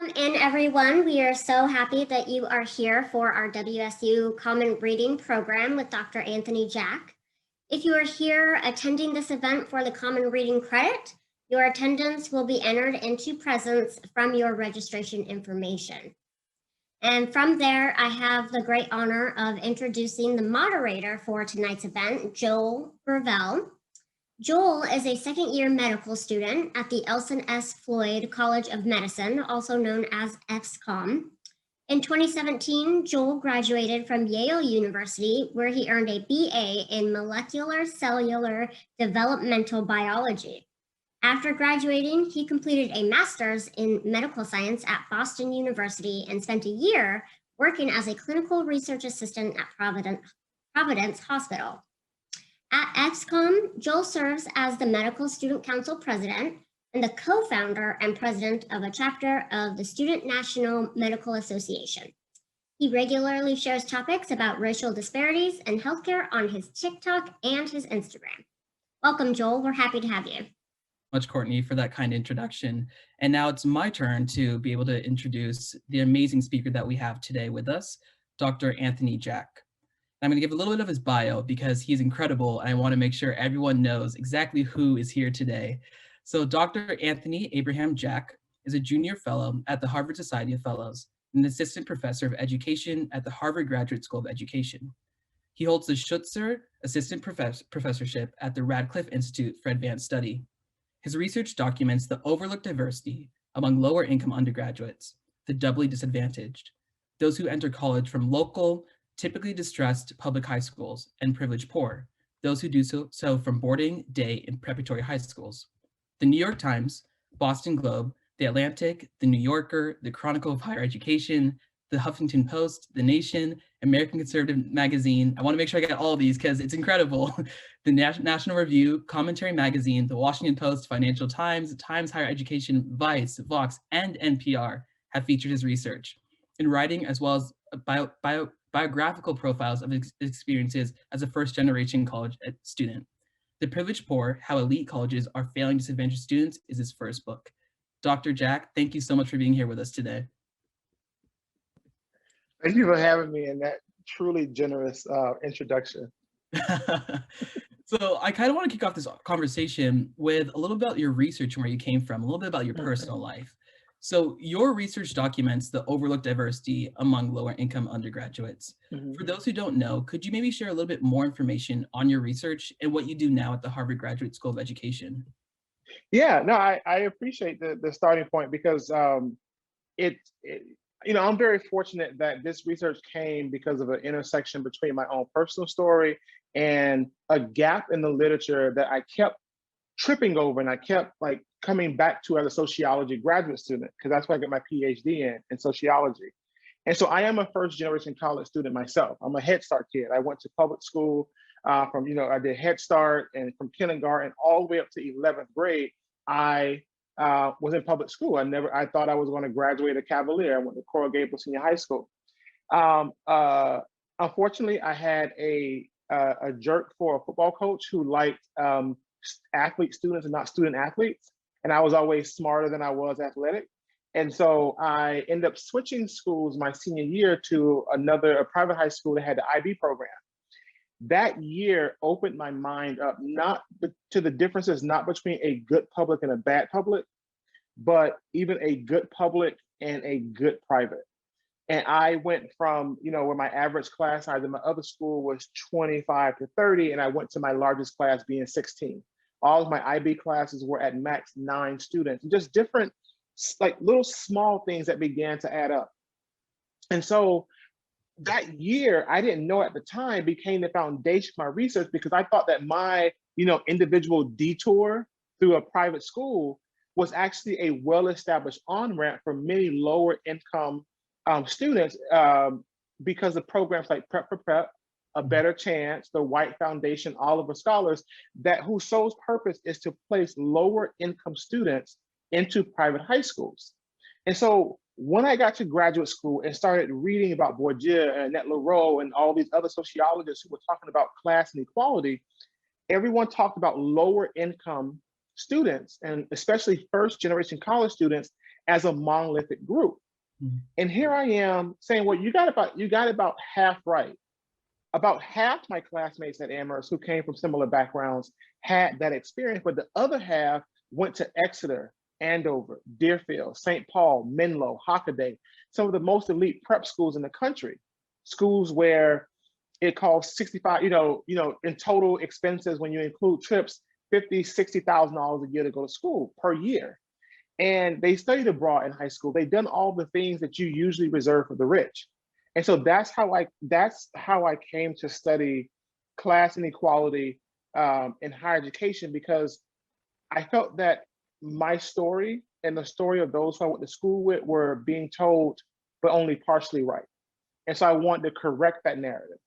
And everyone, we are so happy that you are here for our WSU Common Reading program with Dr. Anthony Jack. If you are here attending this event for the Common Reading credit, your attendance will be entered into presence from your registration information. And from there, I have the great honor of introducing the moderator for tonight's event, Joel Gravel. Joel is a second-year medical student at the Elson S. Floyd College of Medicine, also known as ESCOM. In 2017, Joel graduated from Yale University, where he earned a BA in molecular cellular developmental biology. After graduating, he completed a master's in medical science at Boston University and spent a year working as a clinical research assistant at Providence Hospital. At ESCOM, Joel serves as the Medical Student Council president and the co-founder and president of a chapter of the Student National Medical Association. He regularly shares topics about racial disparities and healthcare on his TikTok and his Instagram. Welcome, Joel. We're happy to have you. Much, Courtney, for that kind introduction. And now it's my turn to be able to introduce the amazing speaker that we have today with us, Dr. Anthony Jack. I'm going to give a little bit of his bio because he's incredible, and I want to make sure everyone knows exactly who is here today. So Dr. Anthony Abraham Jack is a junior fellow at the Harvard Society of Fellows and an assistant professor of education at the Harvard Graduate School of Education. He holds the Schutzer Assistant Professorship at the Radcliffe Institute for Advanced Study. His research documents the overlooked diversity among lower income undergraduates, the doubly disadvantaged, those who enter college from local, typically distressed public high schools, and privileged poor, those who do so from boarding, day, and preparatory high schools. The New York Times, Boston Globe, The Atlantic, The New Yorker, The Chronicle of Higher Education, The Huffington Post, The Nation, American Conservative Magazine. I want to make sure I get all of these because it's incredible. The National Review, Commentary Magazine, The Washington Post, Financial Times, Times Higher Education, Vice, Vox, and NPR have featured his research in writing as well as biographical profiles of his experiences as a first-generation college student. The Privileged Poor, How Elite Colleges Are Failing Disadvantaged Students is his first book. Dr. Jack, thank you so much for being here with us today. Thank you for having me in that truly generous introduction. So I kind of want to kick off this conversation with a little bit about your research and where you came from, a little bit about your personal life. So your research documents the overlooked diversity among lower income undergraduates. For those who don't know, could you maybe share a little bit more information on your research and what you do now at the Harvard Graduate School of Education? Yeah, no, I appreciate the starting point because I'm very fortunate that this research came because of an intersection between my own personal story and a gap in the literature that I kept tripping over and I kept coming back to as a sociology graduate student, because that's where I got my PhD in sociology. And so I am a first generation college student myself. I'm a Head Start kid. I went to public school I did Head Start, and from kindergarten all the way up to 11th grade, I was in public school. I thought I was going to graduate a Cavalier. I went to Coral Gables Senior High School. Unfortunately, I had a jerk for a football coach who liked athlete students and not student athletes. And I was always smarter than I was athletic. And so I ended up switching schools my senior year to a private high school that had the IB program. That year opened my mind up to the differences, not between a good public and a bad public, but even a good public and a good private. And I went from, where my average class size in my other school was 25 to 30, and I went to my largest class being 16. All of my IB classes were at max 9 students, just different, little small things that began to add up. And so that year, I didn't know at the time, became the foundation of my research, because I thought that my, individual detour through a private school was actually a well-established on-ramp for many lower income students, because of programs like Prep for Prep, A Better Chance, the White Foundation, Oliver Scholars, whose sole purpose is to place lower income students into private high schools. And so when I got to graduate school and started reading about Bourdieu and Annette Leroux and all these other sociologists who were talking about class and equality, everyone talked about lower income students, and especially first generation college students, as a monolithic group. Mhm. And here I am saying, well, you got about half right. About half my classmates at Amherst who came from similar backgrounds had that experience, but the other half went to Exeter, Andover, Deerfield, St. Paul, Menlo, Hockaday, some of the most elite prep schools in the country, schools where it costs 65, in total expenses when you include trips, $50,000, $60,000 a year to go to school per year. And they studied abroad in high school. They've done all the things that you usually reserve for the rich. And so that's how I came to study class inequality in higher education, because I felt that my story and the story of those who I went to school with were being told, but only partially right. And so I wanted to correct that narrative.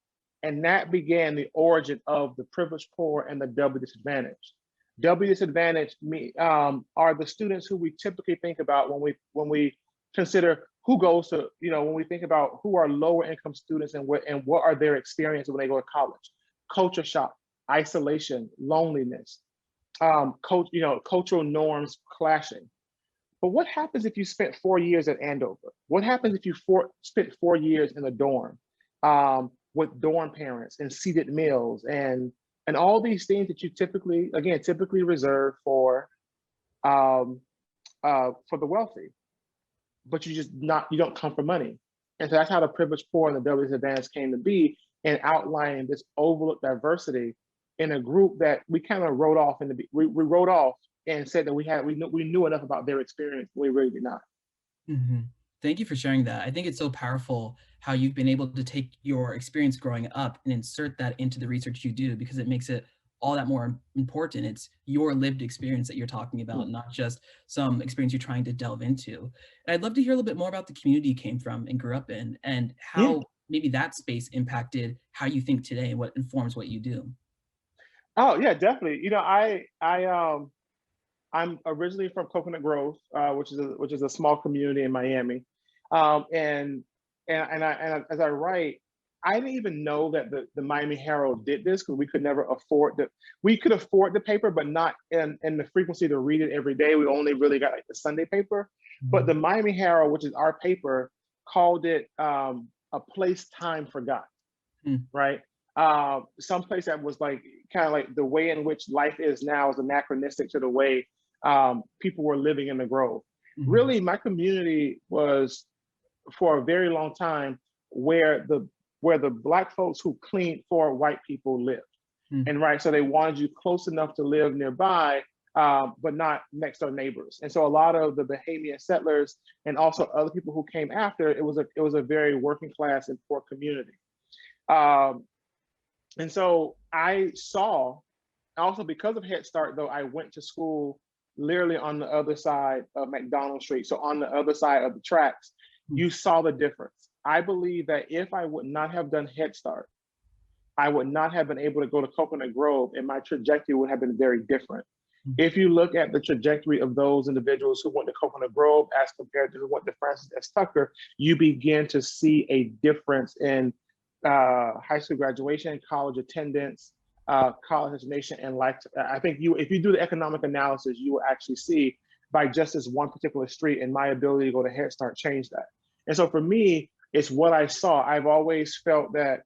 And that began the origin of the privileged poor and the W disadvantaged. W disadvantaged are the students who we typically think about when we consider who goes to, when we think about who are lower income students and what are their experiences when they go to college. Culture shock, isolation, loneliness, cultural norms clashing. But what happens if you spent 4 years at Andover? What happens if you spent 4 years in a dorm with dorm parents and seated meals and all these things that you typically reserve for the wealthy, but you don't come from money. And so that's how the privileged poor and the W disadvantaged came to be, and outlining this overlooked diversity in a group that we kind of wrote off we wrote off and said that we knew enough about their experience. We really did not. Mm-hmm. Thank you for sharing that. I think it's so powerful how you've been able to take your experience growing up and insert that into the research you do, because it makes it all that more important. It's your lived experience that you're talking about, not just some experience you're trying to delve into. And I'd love to hear a little bit more about the community you came from and grew up in, and how maybe that space impacted how you think today and what informs what you do. Oh yeah, definitely. I'm originally from Coconut Grove, which is a small community in Miami, and as I write, I didn't even know that the Miami Herald did this, because we could never afford we could afford the paper, but not in the frequency to read it every day. We only really got like the Sunday paper, but the Miami Herald, which is our paper, called it a place time forgot, right? Someplace that was like kind of like the way in which life is now is anachronistic to the way people were living in the Grove. Really, my community was, for a very long time, where the Black folks who cleaned for white people lived. And right, so they wanted you close enough to live nearby, but not next door neighbors. And so a lot of the Bahamian settlers and also other people who came after, it was a very working class and poor community. And so I saw, also because of Head Start, though, I went to school literally on the other side of McDonald Street. So on the other side of the tracks, you saw the difference. I believe that if I would not have done Head Start, I would not have been able to go to Coconut Grove, and my trajectory would have been very different. If you look at the trajectory of those individuals who went to Coconut Grove as compared to who went to Francis S. Tucker, you begin to see a difference in high school graduation, college attendance, college destination, and life. I think if you do the economic analysis, you will actually see by just this one particular street, and my ability to go to Head Start changed that. And so for me, it's what I saw. I've always felt that,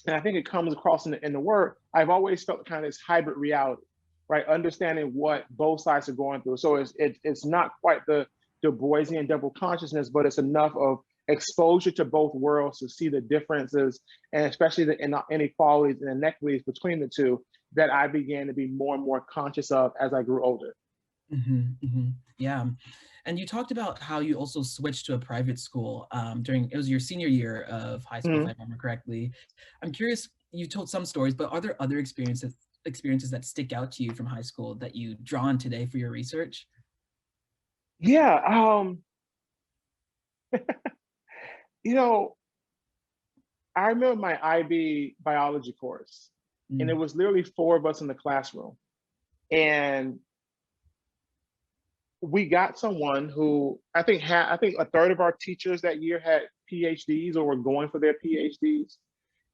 and I think it comes across in the work, I've always felt kind of this hybrid reality, right? Understanding what both sides are going through. So it's not quite the Du Boisian double consciousness, but it's enough of exposure to both worlds to see the differences, and especially the inequalities and inequities between the two, that I began to be more and more conscious of as I grew older. Yeah. And you talked about how you also switched to a private school it was your senior year of high school, if I remember correctly. I'm curious, you told some stories, but are there other experiences that stick out to you from high school that you draw on today for your research? Yeah. I remember my IB biology course, and it was literally 4 of us in the classroom. And we got someone who I think a third of our teachers that year had PhDs or were going for their PhDs.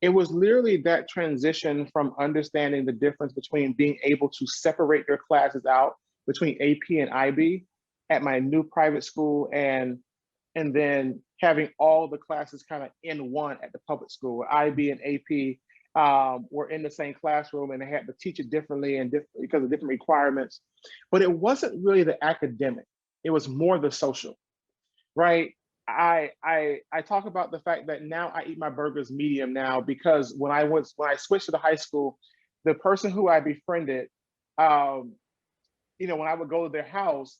It was literally that transition from understanding the difference between being able to separate their classes out between AP and IB, at my new private school, and then having all the classes kind of in one at the public school. IB and AP were in the same classroom, and they had to teach it differently and because of different requirements. But it wasn't really the academic; it was more the social, right? I talk about the fact that now I eat my burgers medium now, because when I switched to the high school, the person who I befriended, when I would go to their house,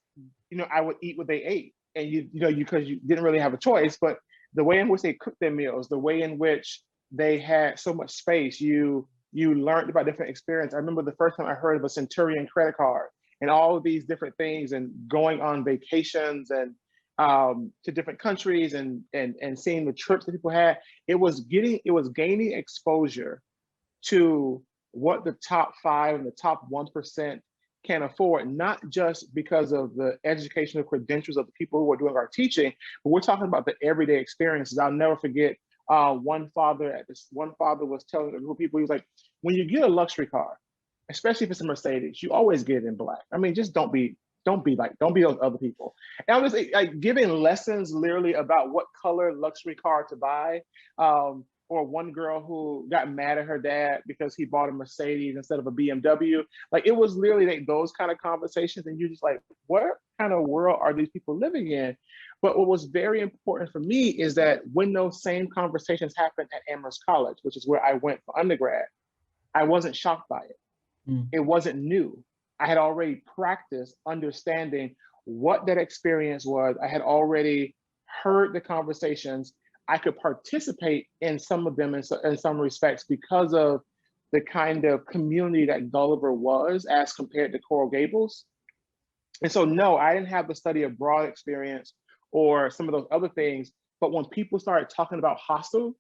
I would eat what they ate, and because you didn't really have a choice. But the way in which they cooked their meals, the way in which they had so much space, you learned about different experience. I remember the first time I heard of a Centurion credit card and all of these different things, and going on vacations and to different countries, and seeing the trips that people had. It was gaining exposure to what the top 5 and the top 1% can afford, not just because of the educational credentials of the people who are doing our teaching, but we're talking about the everyday experiences. I'll never forget one father was telling a group of people, he was like, when you get a luxury car, especially if it's a Mercedes, you always get it in black. I mean, just don't be those other people. And I was like giving lessons literally about what color luxury car to buy. Or one girl who got mad at her dad because he bought a Mercedes instead of a BMW. Like, it was literally like those kind of conversations, and you're just like, what kind of world are these people living in? But what was very important for me is that when those same conversations happened at Amherst College, which is where I went for undergrad, I wasn't shocked by it. It wasn't new. I had already practiced understanding what that experience was. I had already heard the conversations. I could participate in some of them in some respects because of the kind of community that Gulliver was as compared to Coral Gables. And so, no, I didn't have the study abroad experience or some of those other things. But when people started talking about hostel,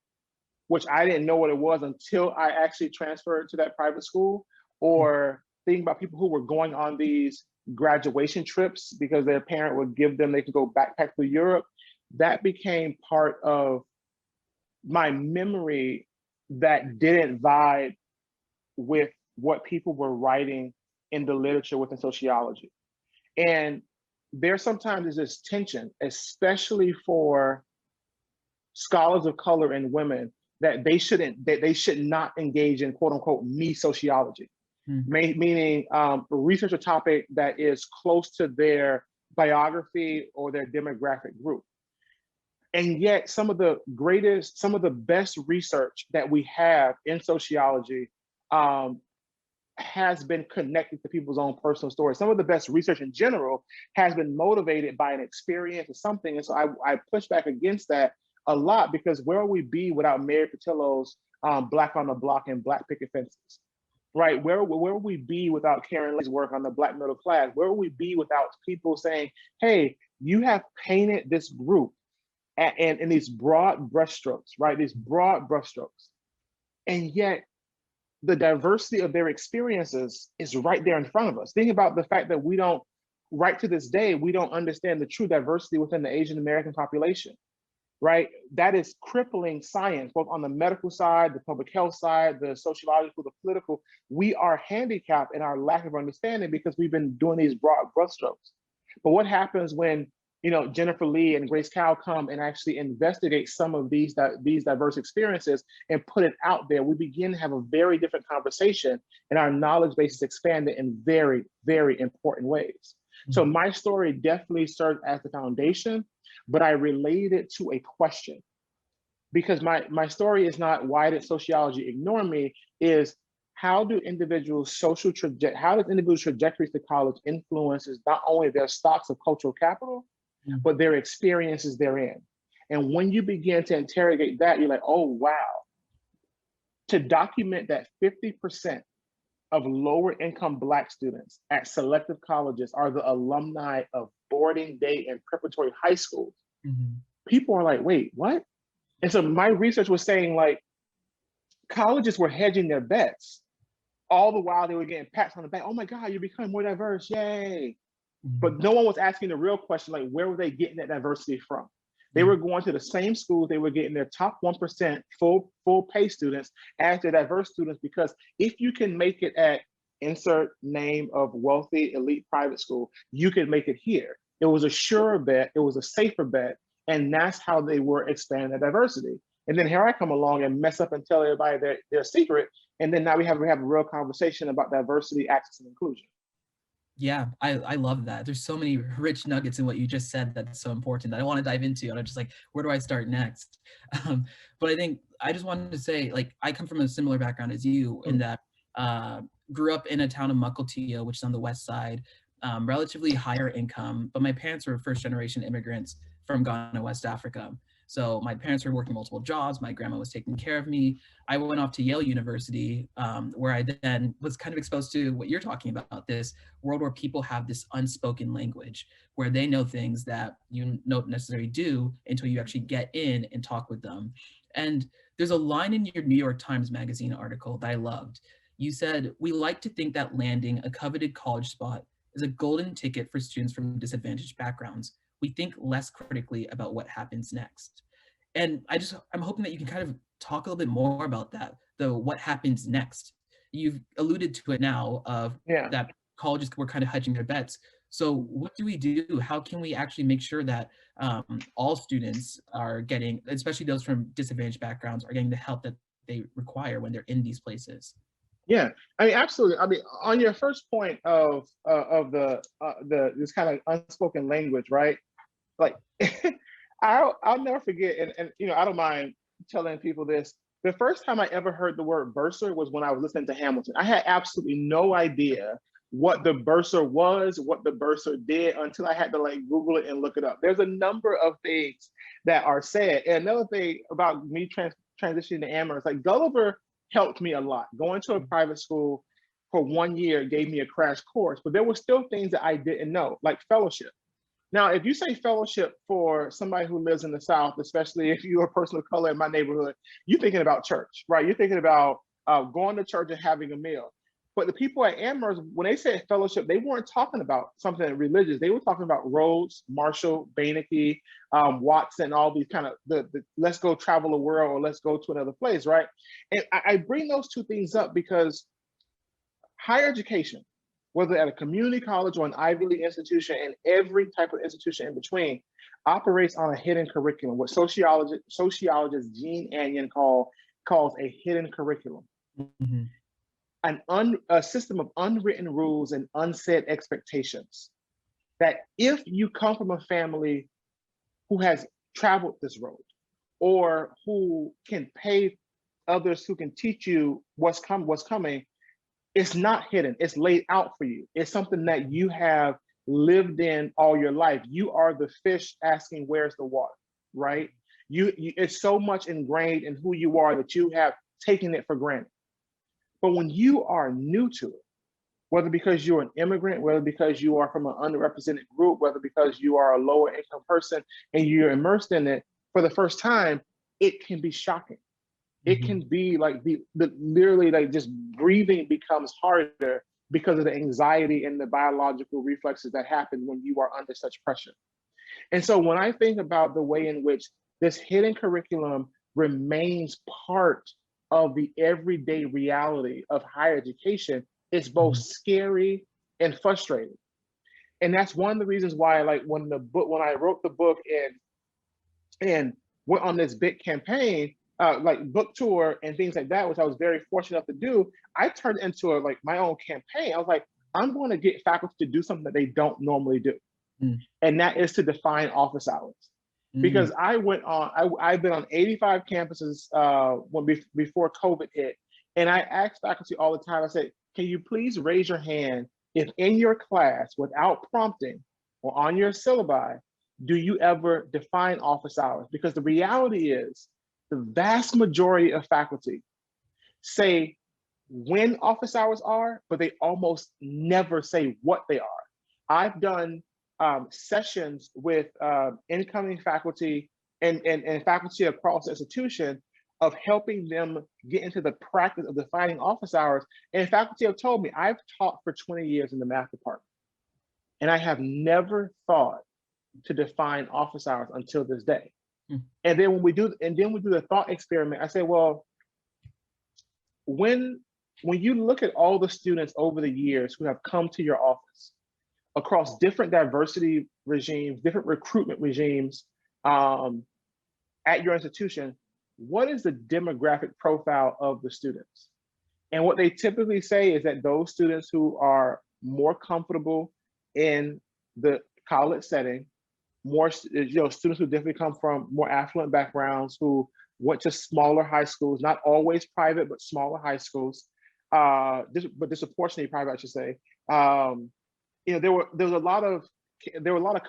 which I didn't know what it was until I actually transferred to that private school, or thinking about people who were going on these graduation trips because their parent would give them, they could go backpack through Europe, that became part of my memory that didn't vibe with what people were writing in the literature within sociology. And there sometimes is this tension, especially for scholars of color and women, that they should not engage in quote unquote me sociology, meaning research a topic that is close to their biography or their demographic group. And yet some of the best research that we have in sociology has been connected to people's own personal stories. Some of the best research in general has been motivated by an experience or something. And so I push back against that a lot, because where would we be without Mary Patillo's Black on the Block and Black Picket Fences, right? Where would we be without Karen Lee's work on the Black middle class? Where would we be without people saying, hey, you have painted this group and in these broad brushstrokes, right? These broad brushstrokes. And yet the diversity of their experiences is right there in front of us. Think about the fact that right to this day, we don't understand the true diversity within the Asian American population, right? That is crippling science, both on the medical side, the public health side, the sociological, the political. We are handicapped in our lack of understanding because we've been doing these broad brushstrokes. But what happens when Jennifer Lee and Grace Cow come and actually investigate some of these diverse experiences and put it out there? We begin to have a very different conversation, and our knowledge base is expanded in very, very important ways. So my story definitely served as the foundation, but I related it to a question, because my story is not why did sociology ignore me, is how do individuals' trajectories to college influences not only their stocks of cultural capital, but their experiences therein. And when you begin to interrogate that, you're like, oh, wow. To document that 50% of lower income Black students at selective colleges are the alumni of boarding day and preparatory high schools, people are like, wait, what? And so my research was saying, like, colleges were hedging their bets all the while they were getting pats on the back. Oh my God, you're becoming more diverse, yay. But no one was asking the real question, like, where were they getting that diversity from? They were going to the same schools, they were getting their top 1% full pay students as their diverse students, because if you can make it at insert name of wealthy elite private school, you can make it here. It was a surer bet, it was a safer bet, and that's how they were expanding their diversity. And then here I come along and mess up and tell everybody their secret, and then now we have a real conversation about diversity, access, and inclusion. Yeah, I love that. There's so many rich nuggets in what you just said that's so important that I want to dive into. And I'm just like, where do I start next? But I think I just wanted to say, like, I come from a similar background as you in that grew up in a town of Mukilteo, which is on the west side, relatively higher income, but my parents were first generation immigrants from Ghana, West Africa. So my parents were working multiple jobs. My grandma was taking care of me. I went off to Yale University, where I then was kind of exposed to what you're talking about, this world where people have this unspoken language, where they know things that you don't necessarily do until you actually get in and talk with them. And there's a line in your New York Times Magazine article that I loved. You said, "We like to think that landing a coveted college spot is a golden ticket for students from disadvantaged backgrounds. We think less critically about what happens next." And I'm hoping that you can kind of talk a little bit more about that, the what happens next. You've alluded to it now of that colleges were kind of hedging their bets. So what do we do? How can we actually make sure that all students are getting, especially those from disadvantaged backgrounds, are getting the help that they require when they're in these places? Yeah, I mean, absolutely. I mean, on your first point of the this kind of unspoken language, right? Like, I'll never forget, and you know, I don't mind telling people this. The first time I ever heard the word bursar was when I was listening to Hamilton. I had absolutely no idea what the bursar was, what the bursar did, until I had to like Google it and look it up. There's a number of things that are said. And another thing about me transitioning to Amherst, like Gulliver helped me a lot. Going to a private school for 1 year gave me a crash course, but there were still things that I didn't know, like fellowship. Now, if you say fellowship for somebody who lives in the South, especially if you're a person of color in my neighborhood, you're thinking about church, right? You're thinking about going to church and having a meal. But the people at Amherst, when they said fellowship, they weren't talking about something religious. They were talking about Rhodes, Marshall, Beinecke, Watson, all these kind of the let's go travel the world or let's go to another place, right? And I bring those two things up because higher education, whether at a community college or an Ivy League institution and every type of institution in between, operates on a hidden curriculum, what sociologist Jean Anion calls a hidden curriculum. Mm-hmm. A system of unwritten rules and unsaid expectations that if you come from a family who has traveled this road or who can pay others who can teach you what's coming, it's not hidden, it's laid out for you. It's something that you have lived in all your life. You are the fish asking, where's the water, right? It's so much ingrained in who you are that you have taken it for granted. But when you are new to it, whether because you're an immigrant, whether because you are from an underrepresented group, whether because you are a lower income person and you're immersed in it for the first time, it can be shocking. It can be like the literally like just breathing becomes harder because of the anxiety and the biological reflexes that happen when you are under such pressure. And so when I think about the way in which this hidden curriculum remains part of the everyday reality of higher education, it's both scary and frustrating. And that's one of the reasons why, like when I wrote the book and went on this big campaign, like book tour and things like that, which I was very fortunate enough to do, I turned into like my own campaign. I was like, I'm going to get faculty to do something that they don't normally do. And that is to define office hours. Because I've been on 85 campuses before COVID hit. And I asked faculty all the time, I said, can you please raise your hand if in your class, without prompting or on your syllabi, do you ever define office hours? Because the reality is the vast majority of faculty say when office hours are, but they almost never say what they are. I've done sessions with incoming faculty and faculty across the institution of helping them get into the practice of defining office hours. And faculty have told me, I've taught for 20 years in the math department, and I have never thought to define office hours until this day. And then when we do the thought experiment, I say, well, when you look at all the students over the years who have come to your office across different diversity regimes, different recruitment regimes at your institution, what is the demographic profile of the students? And what they typically say is that those students who are more comfortable in the college setting, more, students who definitely come from more affluent backgrounds, who went to smaller high schools, not always private, but smaller high schools, but disproportionately private, I should say. There were a lot of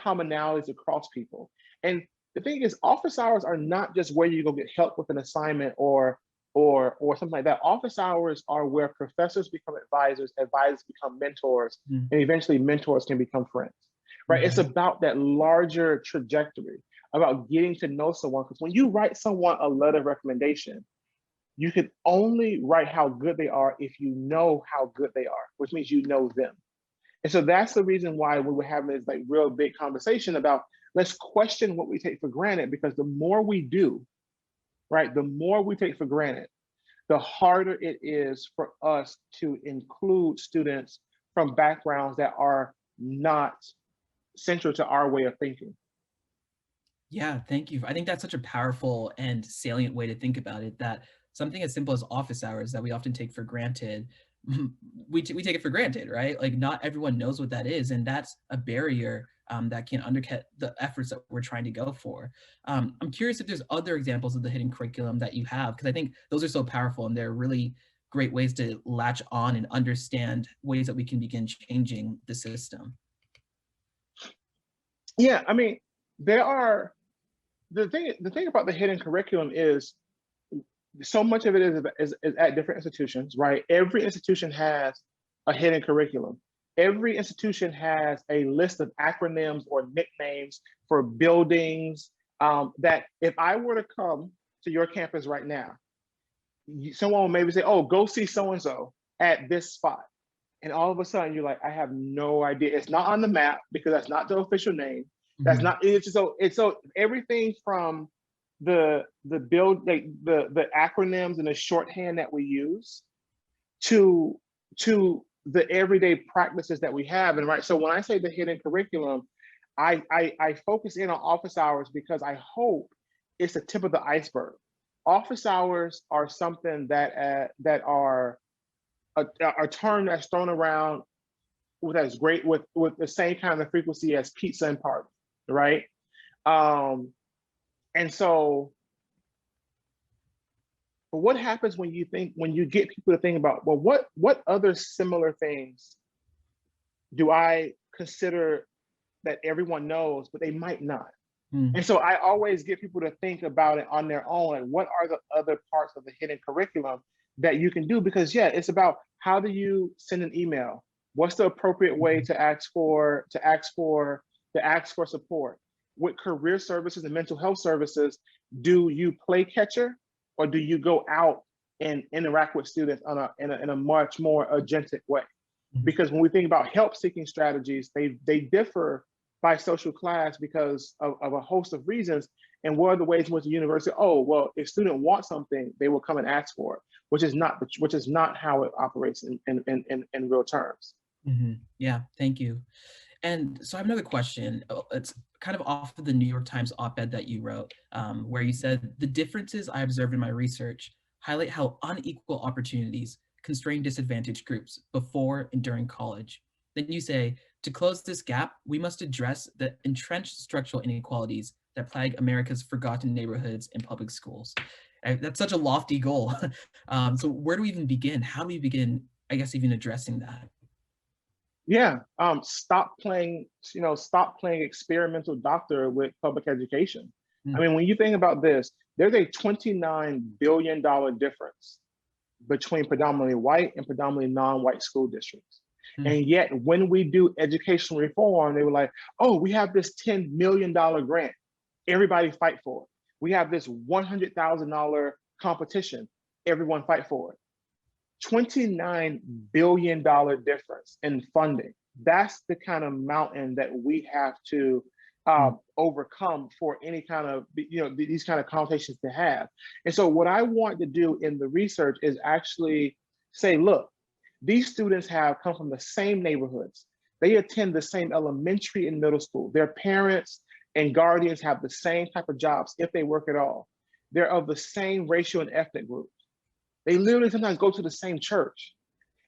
commonalities across people. And the thing is, office hours are not just where you go get help with an assignment or something like that. Office hours are where professors become advisors, advisors become mentors, and eventually mentors can become friends, right? It's about that larger trajectory, about getting to know someone. Because when you write someone a letter of recommendation, you can only write how good they are if you know how good they are, which means you know them. And so that's the reason why we were having this like real big conversation about, let's question what we take for granted, because the more we do, right, the more we take for granted, the harder it is for us to include students from backgrounds that are not central to our way of thinking. Yeah, thank you. I think that's such a powerful and salient way to think about it, that something as simple as office hours that we often take for granted, we take it for granted, right? Like not everyone knows what that is, and that's a barrier that can undercut the efforts that we're trying to go for. I'm curious if there's other examples of the hidden curriculum that you have, because I think those are so powerful and they're really great ways to latch on and understand ways that we can begin changing the system. Yeah, I mean, there are, the thing about the hidden curriculum is so much of it is at different institutions, right? Every institution has a hidden curriculum. Every institution has a list of acronyms or nicknames for buildings that if I were to come to your campus right now, someone will maybe say, oh, go see so-and-so at this spot. And all of a sudden you're like, I have no idea. It's not on the map because that's not the official name. That's not, it's so everything from the acronyms and the shorthand that we use to the everyday practices that we have. And right, so when I say the hidden curriculum, I focus in on office hours because I hope it's the tip of the iceberg. Office hours are something that are a term that's thrown around with the same kind of frequency as pizza and party, right? And so, but what happens when you get people to think about, well, what other similar things do I consider that everyone knows, but they might not? And so I always get people to think about it on their own. And what are the other parts of the hidden curriculum that you can do? Because yeah, it's about how do you send an email? What's the appropriate way to ask for support? What career services and mental health services do you play catcher, or do you go out and interact with students in a much more agentic way? Because when we think about help-seeking strategies, they differ by social class because of a host of reasons. And what are the ways in which the university, oh, well, if student wants something, they will come and ask for it, which is not how it operates in real terms. Yeah, thank you. And so I have another question. It's kind of off of the New York Times op-ed that you wrote, where you said, the differences I observed in my research highlight how unequal opportunities constrain disadvantaged groups before and during college. Then you say, to close this gap, we must address the entrenched structural inequalities that plague America's forgotten neighborhoods and public schools. And that's such a lofty goal. So where do we even begin? How do we begin, I guess, even addressing that? Yeah, stop playing experimental doctor with public education. I mean, when you think about this, there's a $29 billion difference between predominantly white and predominantly non-white school districts. And yet when we do educational reform, they were like, oh, we have this $10 million grant. Everybody fight for it. We have this $100,000 competition. Everyone fight for it. $29 billion difference in funding. That's the kind of mountain that we have to overcome for any kind of, these kind of conversations to have. And so what I want to do in the research is actually say, look, these students have come from the same neighborhoods. They attend the same elementary and middle school. Their parents and guardians have the same type of jobs if they work at all. They're of the same racial and ethnic groups. They literally sometimes go to the same church.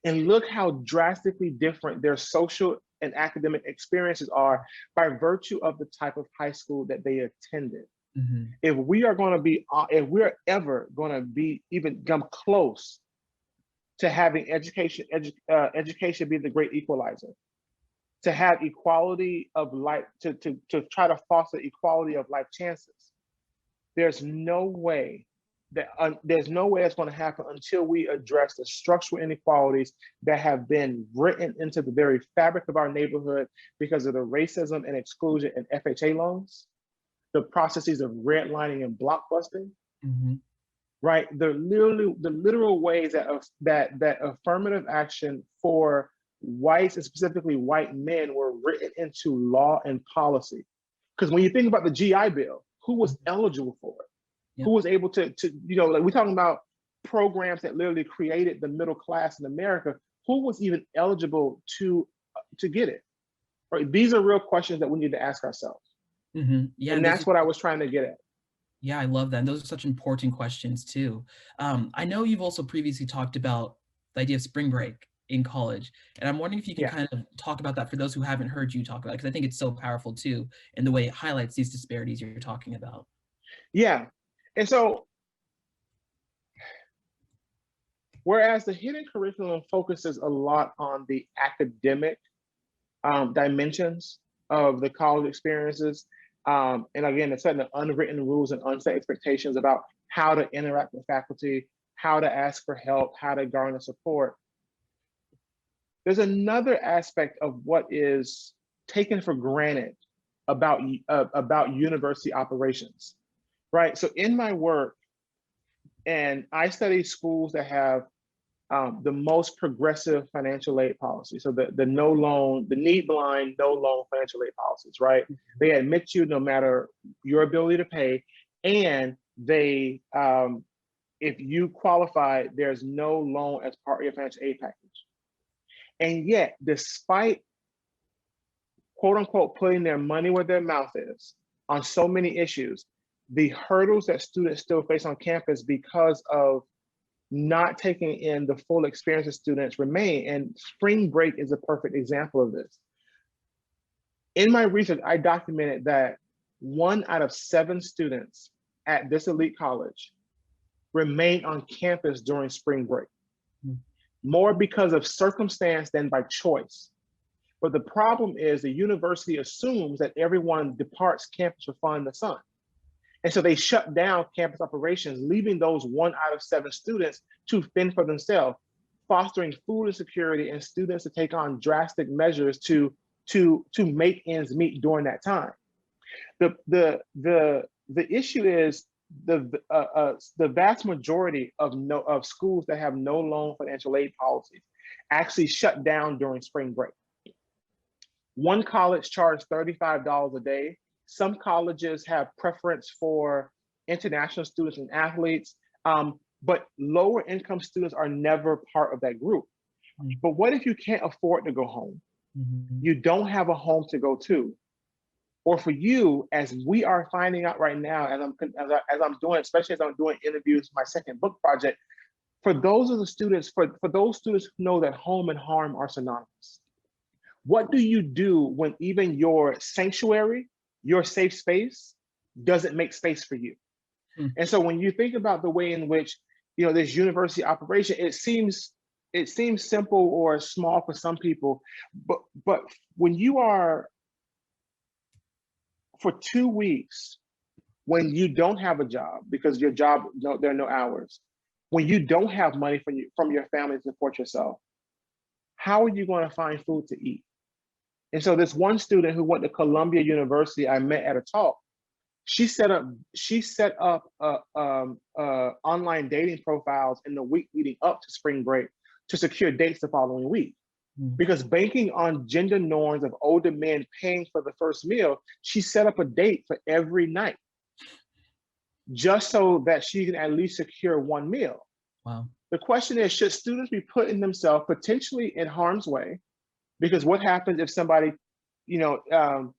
And look how drastically different their social and academic experiences are by virtue of the type of high school that they attended. Mm-hmm. If we are going to be, if we're ever going to be even come close to having education be the great equalizer, to have equality of life, to try to foster equality of life chances, there's no way that's going to happen until we address the structural inequalities that have been written into the very fabric of our neighborhood because of the racism and exclusion and FHA loans, the processes of redlining and blockbusting, Mm-hmm. right? The literal ways that affirmative action for whites and specifically white men were written into law and policy. Because when you think about the GI Bill, who was eligible for it? Yep. Who was able to like we're talking about programs that literally created the middle class in America, who was even eligible to get it? Right? These are real questions that we need to ask ourselves. Mm-hmm. Yeah, and that's what I was trying to get at. Yeah, I love that. And those are such important questions too. I know you've also previously talked about the idea of spring break in college. And I'm wondering if you can kind of talk about that for those who haven't heard you talk about it, because I think it's so powerful too, in the way it highlights these disparities you're talking about. Yeah. And so, whereas the hidden curriculum focuses a lot on the academic dimensions of the college experiences, and again, it's setting the unwritten rules and unset expectations about how to interact with faculty, how to ask for help, how to garner support. There's another aspect of what is taken for granted about university operations, right? So in my work, and I study schools that have the most progressive financial aid policy. So the no loan, the need blind, no loan financial aid policies, right? They admit you no matter your ability to pay, and they, if you qualify, there's no loan as part of your financial aid package. And yet, despite quote unquote putting their money where their mouth is on so many issues, the hurdles that students still face on campus because of not taking in the full experience of students remain. And spring break is a perfect example of this. In my research, I documented that 1 out of 7 students at this elite college remain on campus during spring break, more because of circumstance than by choice. But the problem is the university assumes that everyone departs campus for fun in the sun. And so they shut down campus operations, leaving those 1 out of 7 students to fend for themselves, fostering food insecurity and students to take on drastic measures to make ends meet during that time. The issue is the vast majority of schools that have no loan financial aid policies actually shut down during spring break. One college charged $35 a day. Some colleges have preference for international students and athletes, but lower income students are never part of that group. But what if you can't afford to go home? You don't have a home to go to. Or for you, as we are finding out right now, as I'm doing, especially as I'm doing interviews for my second book project, for those of the students, for those students who know that home and harm are synonymous, what do you do when even your sanctuary, your safe space, doesn't make space for you? And so when you think about the way in which, you know, this university operation, it seems simple or small for some people, but when you are, for 2 weeks, when you don't have a job because your job, there are no hours, when you don't have money from your family to support yourself, how are you going to find food to eat? And so this one student who went to Columbia University, I met at a talk, she set up online dating profiles in the week leading up to spring break to secure dates the following week. Because banking on gender norms of older men paying for the first meal, she set up a date for every night, just so that she can at least secure one meal. Wow. The question is, should students be putting themselves potentially in harm's way Because what happens if somebody, you know,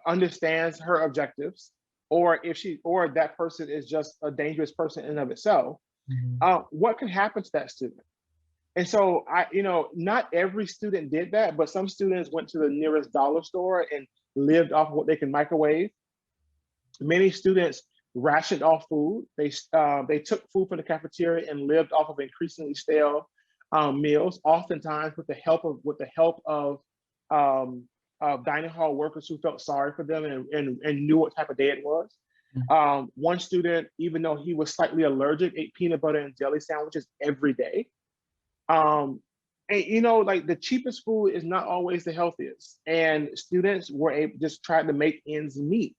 understands her objectives, or if or that person is just a dangerous person in and of itself? What can happen to that student? And so not every student did that, but some students went to the nearest dollar store and lived off what they can microwave. Many students rationed off food. They took food from the cafeteria and lived off of increasingly stale meals, oftentimes with the help of dining hall workers who felt sorry for them and knew what type of day it was. One student, even though he was slightly allergic, ate peanut butter and jelly sandwiches every day. And like the cheapest food is not always the healthiest, and students were just trying to make ends meet.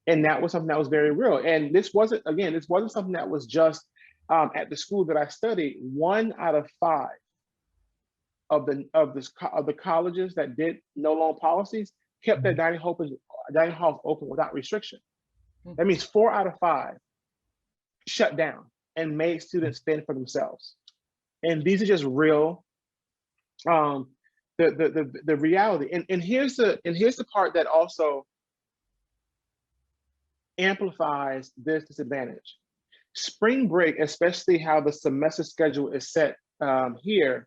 And that was something that was very real. And this wasn't something that was just at the school that I studied. 1 out of 5 of the colleges that did no loan policies kept their dining halls open without restriction. That means 4 out of 5 shut down and made students fend for themselves. And these are just real, the reality. And here's the part that also amplifies this disadvantage. Spring break, especially how the semester schedule is set here,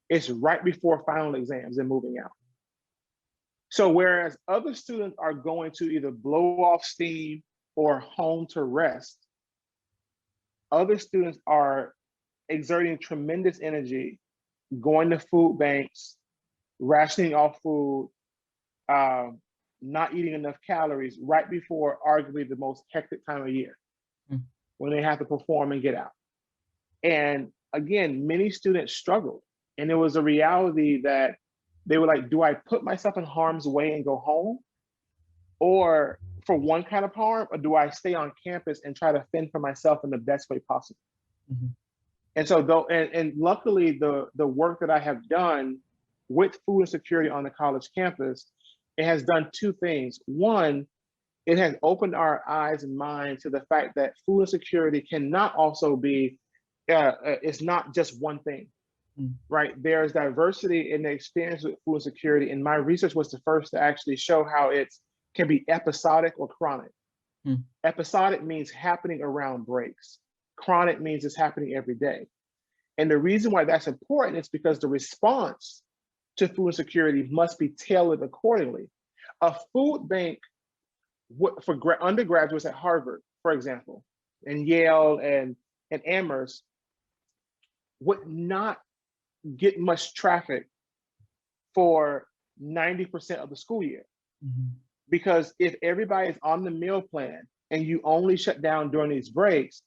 is right before final exams and moving out. So whereas other students are going to either blow off steam or home to rest, other students are exerting tremendous energy, going to food banks, rationing off food, not eating enough calories right before arguably the most hectic time of year when they have to perform and get out. And again, many students struggled. And it was a reality that they were like, do I put myself in harm's way and go home? Or for one kind of harm, or do I stay on campus and try to fend for myself in the best way possible? And so and luckily the work that I have done with food insecurity on the college campus, it has done 2 things. One, it has opened our eyes and minds to the fact that food insecurity cannot also be, it's not just one thing, right? There's diversity in the experience with food insecurity. And my research was the first to actually show how it can be episodic or chronic. Episodic means happening around breaks. Chronic means it's happening every day. And the reason why that's important is because the response to food insecurity must be tailored accordingly. A food bank for undergraduates at Harvard, for example, and Yale and Amherst would not get much traffic for 90% of the school year. Because if everybody is on the meal plan and you only shut down during these breaks,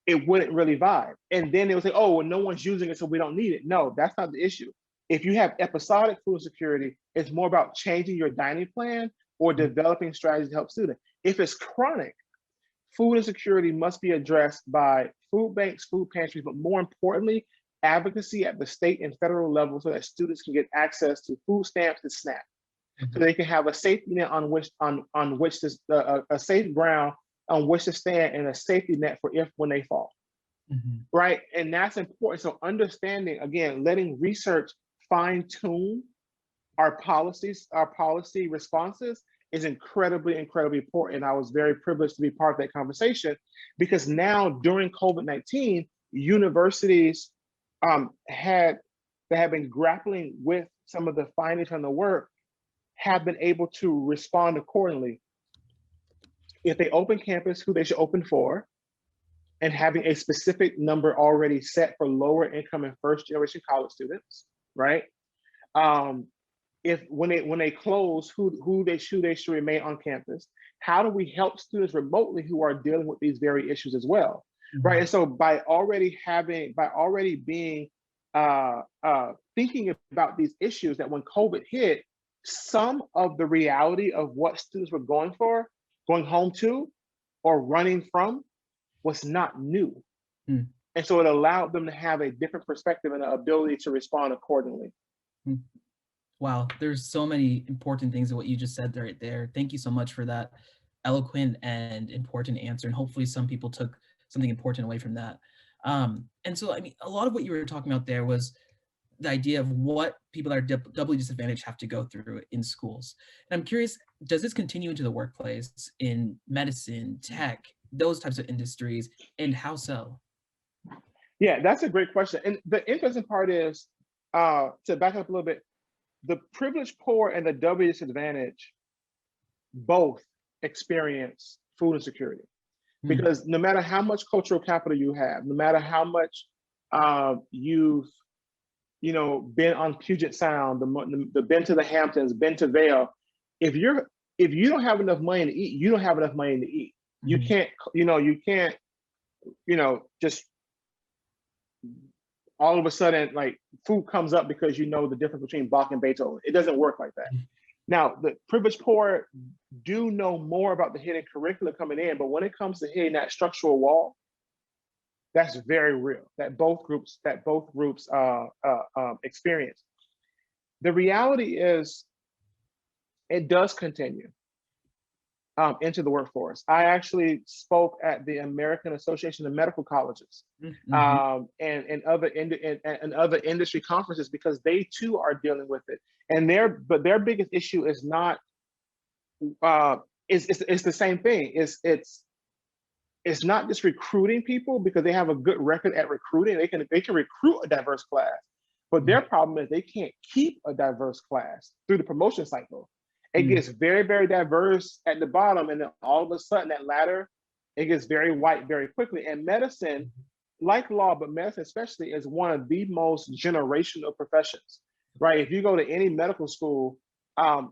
it wouldn't really vibe. And then they would say, oh, well, no one's using it, so we don't need it. No, that's not the issue. If you have episodic food insecurity, it's more about changing your dining plan or developing strategies to help students. If it's chronic, food insecurity must be addressed by food banks, food pantries, but more importantly, advocacy at the state and federal level so that students can get access to food stamps and SNAP. So they can have a safety net on which a safe ground on which to stand, and a safety net for when they fall. Right? And that's important. So understanding, again, letting research fine-tune our policy responses is incredibly, incredibly important. I was very privileged to be part of that conversation, because now during COVID-19, universities that have been grappling with some of the findings from the work have been able to respond accordingly. If they open campus, who they should open for, and having a specific number already set for lower income and first generation college students, right? If when they close, who they should remain on campus. How do we help students remotely who are dealing with these very issues as well, right? And so by already being thinking about these issues, that when COVID hit, some of the reality of what students were going home to or running from was not new. And so it allowed them to have a different perspective and an ability to respond accordingly. Wow, there's so many important things in what you just said right there. Thank you so much for that eloquent and important answer. And hopefully some people took something important away from that. And so, I mean, a lot of what you were talking about there was the idea of what people that are doubly disadvantaged have to go through in schools. And I'm curious, does this continue into the workplace in medicine, tech, those types of industries, and how so? Yeah, that's a great question. And the interesting part is, to back up a little bit, the privileged poor and the W disadvantaged both experience food insecurity. Because no matter how much cultural capital you have, no matter how much you've been on Puget Sound, been to the Hamptons, been to Vail, if you don't have enough money to eat, you don't have enough money to eat. You can't, just all of a sudden like food comes up because you know the difference between Bach and Beethoven. It doesn't work like that. Now, the privileged poor do know more about the hidden curriculum coming in, but when it comes to hitting that structural wall, that's very real. That both groups experience. The reality is, it does continue into the workforce. I actually spoke at the American Association of Medical Colleges and other industry conferences because they too are dealing with it. And their biggest issue is not it's the same thing. It's not just recruiting people because they have a good record at recruiting. They can recruit a diverse class, but their problem is they can't keep a diverse class through the promotion cycle. It gets very, very diverse at the bottom, and then all of a sudden that ladder, it gets very white very quickly. And medicine, like law, but medicine especially, is one of the most generational professions, right? If you go to any medical school, a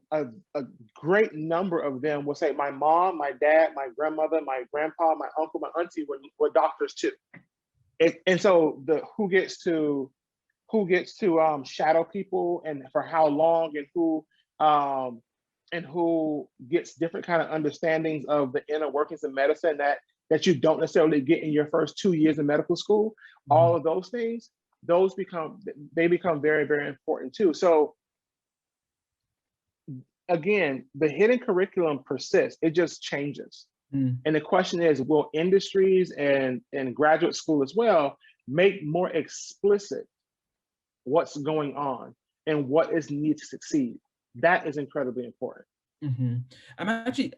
great number of them will say, my mom, my dad, my grandmother, my grandpa, my uncle, my auntie were doctors too. And so who gets to shadow people and for how long, and who gets different kind of understandings of the inner workings of medicine that you don't necessarily get in your first 2 years of medical school. All of those things, become very, very important too. So again, the hidden curriculum persists, it just changes. And the question is, will industries and graduate school as well make more explicit what's going on and what is needed to succeed? That is incredibly important. I'm actually,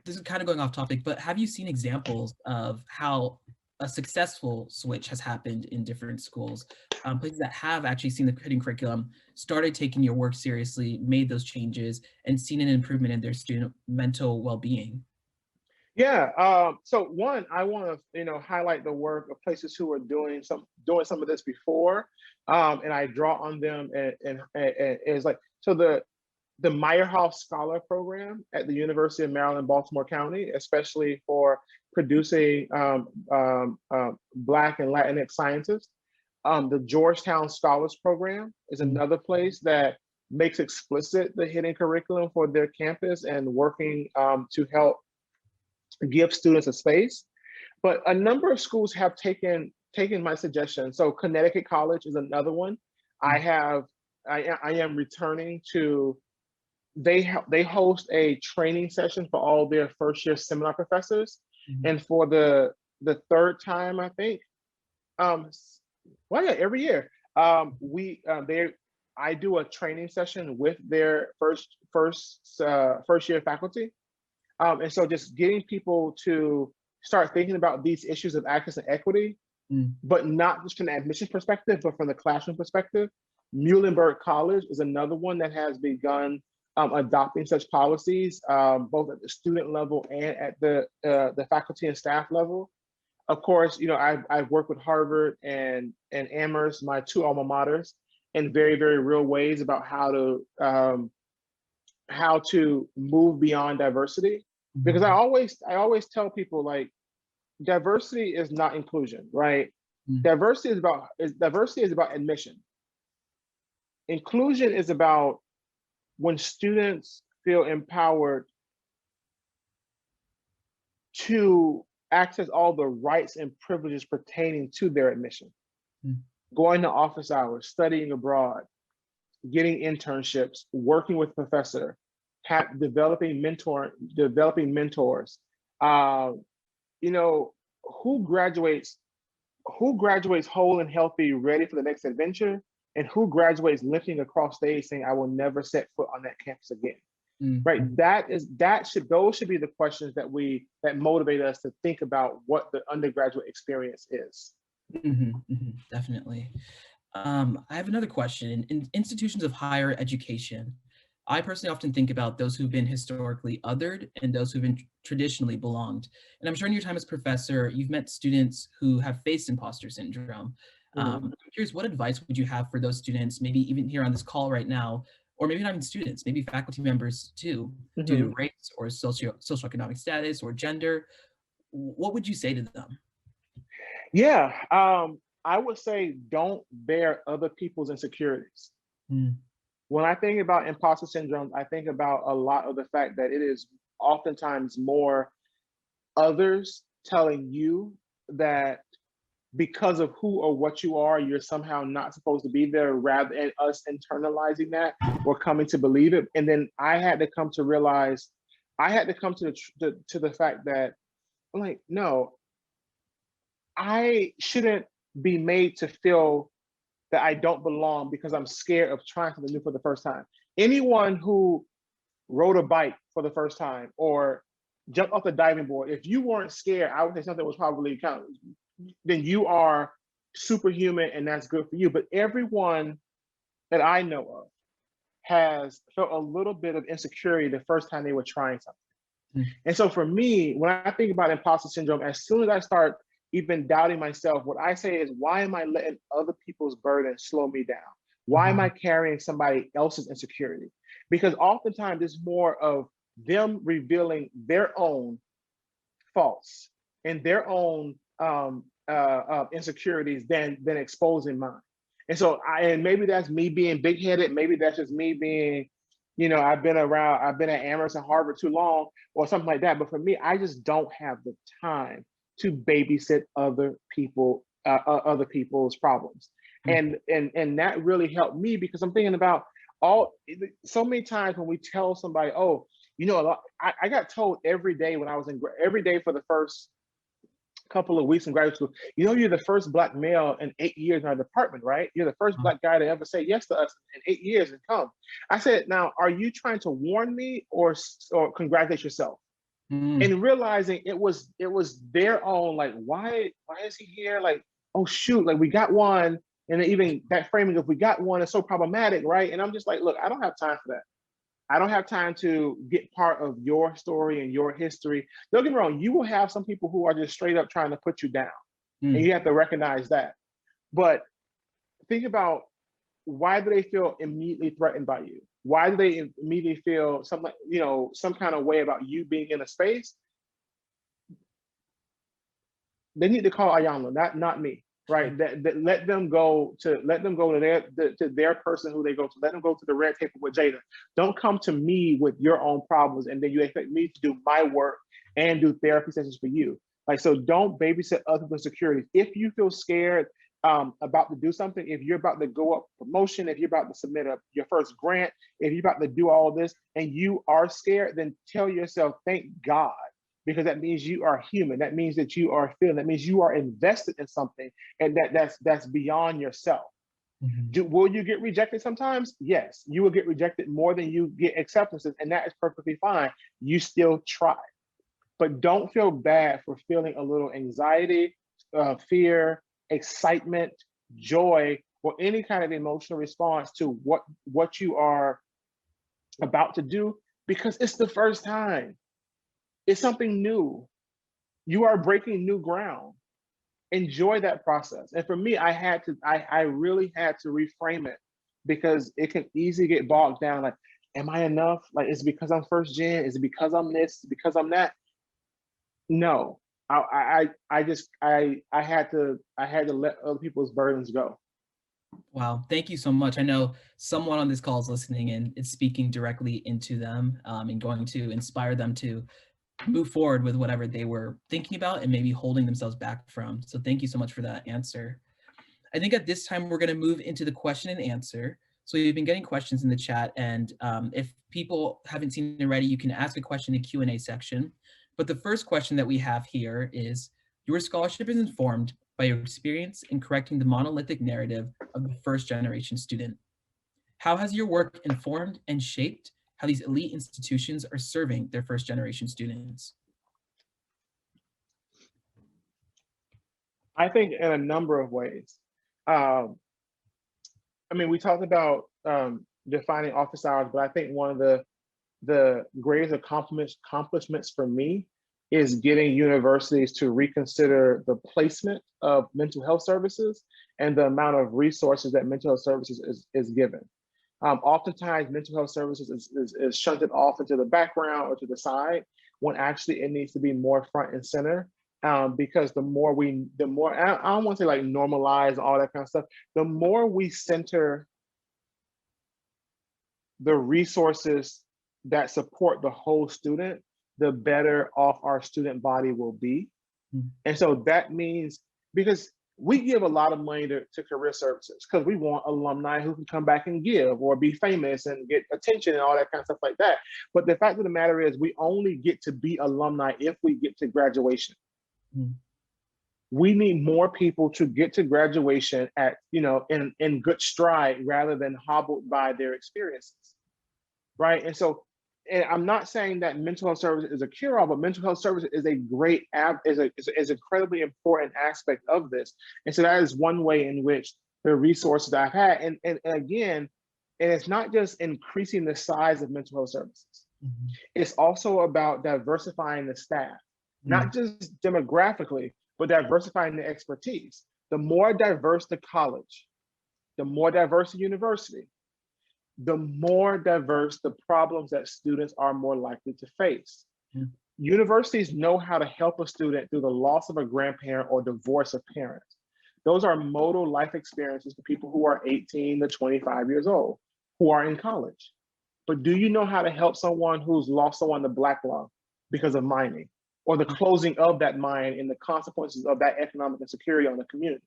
this is kind of going off topic, but have you seen examples of how a successful switch has happened in different schools, places that have actually seen the hidden curriculum, started taking your work seriously, made those changes, and seen an improvement in their student mental well-being? Yeah. So one, I want to highlight the work of places who are doing some of this before, and I draw on them. And it's like, so the Meyerhoff Scholar Program at the University of Maryland, Baltimore County, especially for producing Black and Latinx scientists. The Georgetown Scholars Program is another place that makes explicit the hidden curriculum for their campus and working to help give students a space. But a number of schools have taken my suggestion. So Connecticut College is another one. I am returning to, they host a training session for all their first year seminar professors. And for the third time, I think, every year, I do a training session with their first year faculty. And so just getting people to start thinking about these issues of access and equity, but not just from the admission perspective, but from the classroom perspective. Muhlenberg College is another one that has begun adopting such policies, both at the student level and at the faculty and staff level. Of course, I've worked with Harvard and Amherst, my two alma maters, in very, very real ways about how to move beyond diversity. Because I always tell people, like, diversity is not inclusion, right? Diversity is about admission. Inclusion is about when students feel empowered to access all the rights and privileges pertaining to their admission. Going to office hours, studying abroad, getting internships, working with a professor, developing mentors. Who graduates whole and healthy, ready for the next adventure, And who graduates lifting across stage saying, I will never set foot on that campus again? Mm-hmm. Right. Those should be the questions that motivate us to think about what the undergraduate experience is. Definitely. I have another question. In institutions of higher education, I personally often think about those who've been historically othered and those who've been traditionally belonged. And I'm sure in your time as professor, you've met students who have faced imposter syndrome. I'm curious, what advice would you have for those students, maybe even here on this call right now, or maybe not even students, maybe faculty members too, due to race or socioeconomic status or gender? What would you say to them? Yeah, I would say don't bear other people's insecurities. When I think about imposter syndrome, I think about a lot of the fact that it is oftentimes more others telling you that because of who or what you are, you're somehow not supposed to be there, rather than us internalizing that or coming to believe it. And then I had to come to realize, I had to come to the fact that, I'm like, no, I shouldn't be made to feel that I don't belong because I'm scared of trying something new for the first time. Anyone who rode a bike for the first time or jumped off the diving board, if you weren't scared, I would say something was probably counting. Then you are superhuman and that's good for you. But everyone that I know of has felt a little bit of insecurity the first time they were trying something. And so for me, when I think about imposter syndrome, as soon as I start even doubting myself, what I say is, why am I letting other people's burden slow me down? Why am I carrying somebody else's insecurity? Because oftentimes it's more of them revealing their own faults and their own insecurities than exposing mine. And so and maybe that's me being big-headed, maybe that's just me being, I've been at Amherst and Harvard too long or something like that. But for me, I just don't have the time to babysit other people's problems. And that really helped me, because I'm thinking about so many times when we tell somebody, oh, I got told every day every day for the first couple of weeks in graduate school, you're the first Black male in 8 years in our department, right? You're the first Black guy to ever say yes to us in 8 years and come. I said, now, are you trying to warn me or congratulate yourself? And realizing it was their own, like, why is he here? Like, oh shoot, like we got one. And even that framing of we got one is so problematic, right? And I'm just like, look, I don't have time for that. I don't have time to get part of your story and your history. Don't get me wrong, you will have some people who are just straight up trying to put you down. And you have to recognize that. But think about, why do they feel immediately threatened by you? Why do they immediately feel some kind of way about you being in a space? They need to call Ayanla, not me, right? That let them go to their person who they go to. Let them go to the red table with Jada. Don't come to me with your own problems and then you expect me to do my work and do therapy sessions for you. Like, so don't babysit other people's securities. If you feel scared about to do something, if you're about to go up promotion, if you're about to submit your first grant, if you're about to do all this and you are scared, then tell yourself, thank God, because that means you are human. That means that you are feeling, that means you are invested in something, and that's beyond yourself. Will you get rejected sometimes? Yes, you will get rejected more than you get acceptances, and that is perfectly fine. You still try. But don't feel bad for feeling a little anxiety, fear, excitement, joy, or any kind of emotional response to what you are about to do, because it's the first time. It's something new. You are breaking new ground. Enjoy that process. And for me, I really had to reframe it, because it can easily get bogged down. Like, am I enough? Like, is it because I'm first gen? Is it because I'm this? Is it because I'm that? No, I had to let other people's burdens go. Wow, thank you so much. I know someone on this call is listening and it's speaking directly into them and going to inspire them to move forward with whatever they were thinking about and maybe holding themselves back from. So thank you so much for that answer. I think at this time, we're going to move into the question and answer. So you've been getting questions in the chat, and if people haven't seen it already, you can ask a question in the Q&A section. But the first question that we have here is, your scholarship is informed by your experience in correcting the monolithic narrative of the first-generation student. How has your work informed and shaped how these elite institutions are serving their first-generation students? I think in a number of ways. I mean, we talked about defining office hours, but I think one of the greatest accomplishments for me is getting universities to reconsider the placement of mental health services and the amount of resources that mental health services is given. Oftentimes, mental health services is shunted off into the background or to the side, when actually it needs to be more front and center. Because the more I don't want to say like normalize all that kind of stuff, the more we center the resources that support the whole student, the better off our student body will be. Mm. And so that means, because we give a lot of money to career services because we want alumni who can come back and give or be famous and get attention and all that kind of stuff like that. But the fact of the matter is, we only get to be alumni if we get to graduation. Mm. We need more people to get to graduation at, in good stride rather than hobbled by their experiences, right? And so, and I'm not saying that mental health service is a cure-all, but mental health service is a great is incredibly important aspect of this. And so that is one way in which the resources I've had, and again, and it's not just increasing the size of mental health services. Mm-hmm. It's also about diversifying the staff, not just demographically, but diversifying the expertise. The more diverse the college, the more diverse the university, the more diverse the problems that students are more likely to face. Yeah. Universities know how to help a student through the loss of a grandparent or divorce of parents. Those are modal life experiences for people who are 18 to 25 years old, who are in college. But do you know how to help someone who's lost someone to black lung because of mining, or the closing of that mine and the consequences of that economic insecurity on the community?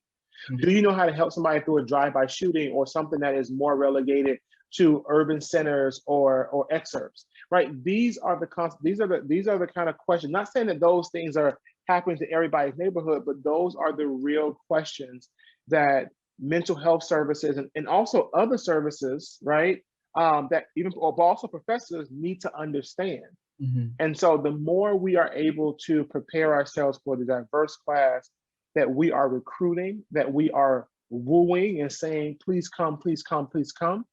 Mm-hmm. Do you know how to help somebody through a drive-by shooting or something that is more relegated to urban centers or exurbs, right? These are the kind of questions. Not saying that those things are happening to everybody's neighborhood, but those are the real questions that mental health services and also other services, right? That even, but also professors need to understand. Mm-hmm. And so the more we are able to prepare ourselves for the diverse class that we are recruiting, that we are wooing and saying, please come, please come, please come,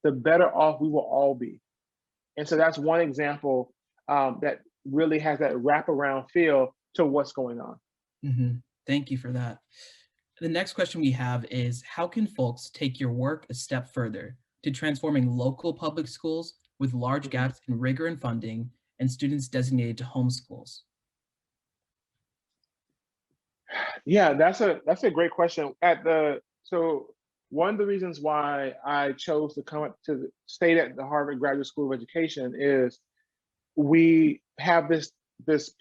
the better off we will all be. And so that's one example that really has that wraparound feel to what's going on. Mm-hmm. Thank you for that. The next question we have is, how can folks take your work a step further to transforming local public schools with large gaps in rigor and funding and students designated to homeschools? Yeah, that's a great question. So one of the reasons why I chose to come to stay at the Harvard Graduate School of Education is we have this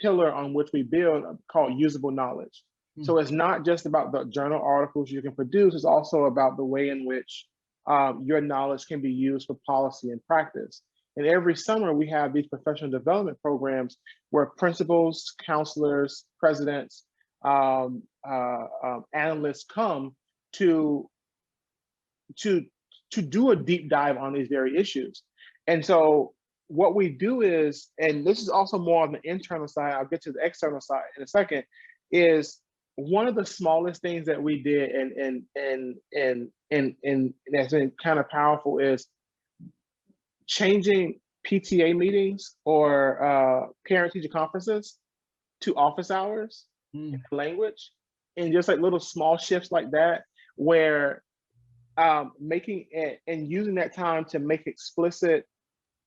pillar on which we build called usable knowledge. Mm-hmm. So it's not just about the journal articles you can produce, it's also about the way in which your knowledge can be used for policy and practice. And every summer we have these professional development programs where principals, counselors, presidents, analysts come to do a deep dive on these very issues. And so what we do is, and this is also more on the internal side, I'll get to the external side in a second, is one of the smallest things that we did and that's been kind of powerful is changing PTA meetings or parent-teacher conferences to office hours language, and just like little small shifts like that, where making it and using that time to make explicit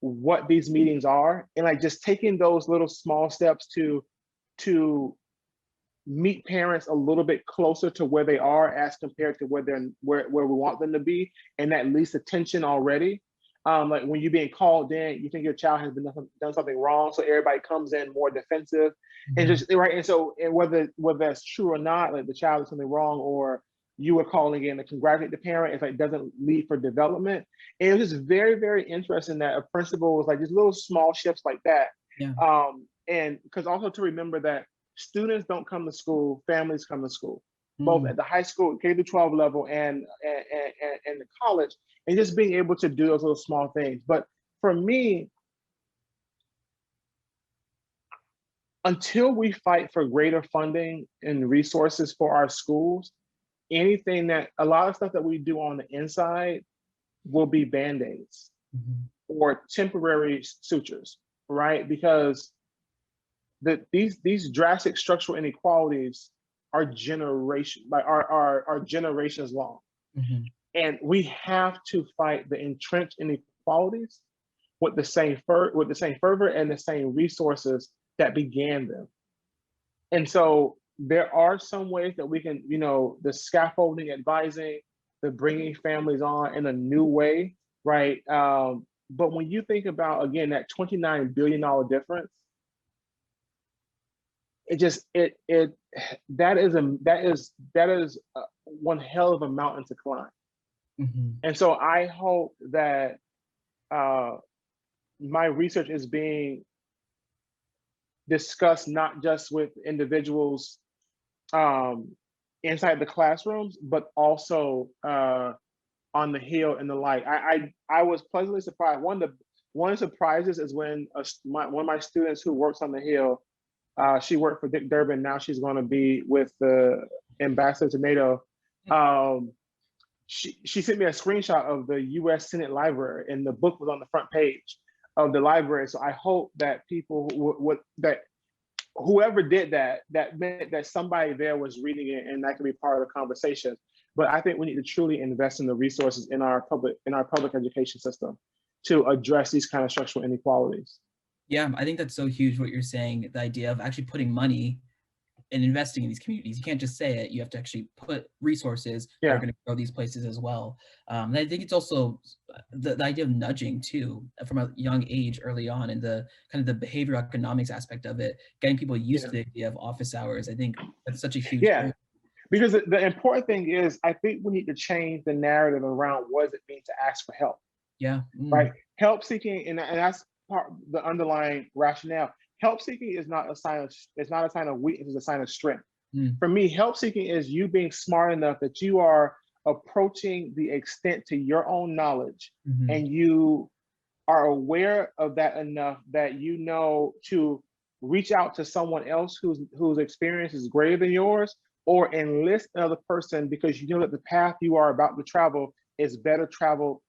what these meetings are, and like just taking those little small steps to meet parents a little bit closer to where they are as compared to where we want them to be, and that least attention already. Like when you're being called in, you think your child has done something wrong, so everybody comes in more defensive, and just right. And so, and whether that's true or not, like the child did something wrong, or you were calling in to congratulate the parent, if it doesn't lead for development. And it was just very, very interesting that a principal was like these little small shifts like that. Yeah. And because also to remember that students don't come to school, families come to school. both at the high school, K through 12 level and the college, and just being able to do those little small things. But for me, until we fight for greater funding and resources for our schools, a lot of stuff that we do on the inside will be Band-Aids or temporary sutures, right? Because these drastic structural inequalities are generations long. And we have to fight the entrenched inequalities with the same fervor and the same resources that began them. And so there are some ways that we can, the scaffolding, advising, the bringing families on in a new way, right? But when you think about, again, that $29 billion difference, that is one hell of a mountain to climb. And so I hope that my research is being discussed not just with individuals inside the classrooms, but also on the Hill and the like. I was pleasantly surprised. One of the surprises is when one of my students who works on the Hill, she worked for Dick Durbin. Now she's going to be with the ambassador to NATO. She sent me a screenshot of the U.S. Senate Library, and the book was on the front page of the library. So I hope that people that whoever did that meant that somebody there was reading it, and that could be part of the conversation. But I think we need to truly invest in the resources in our public education system to address these kind of structural inequalities. Yeah, I think that's so huge what you're saying, the idea of actually putting money and investing in these communities. You can't just say it, you have to actually put resources that are going to grow these places as well. And I think it's also the idea of nudging too, from a young age early on, and the kind of the behavioral economics aspect of it, getting people used to the idea of office hours. I think that's such a huge thing. Because the important thing is, I think we need to change the narrative around what does it mean to ask for help. Right? Help seeking, and that's part of the underlying rationale. Help seeking is not a sign of weakness, it's a sign of strength. For me, help seeking is you being smart enough that you are approaching the extent to your own knowledge, and you are aware of that enough that you know to reach out to someone else whose experience is greater than yours, or enlist another person because you know that the path you are about to travel is better traveled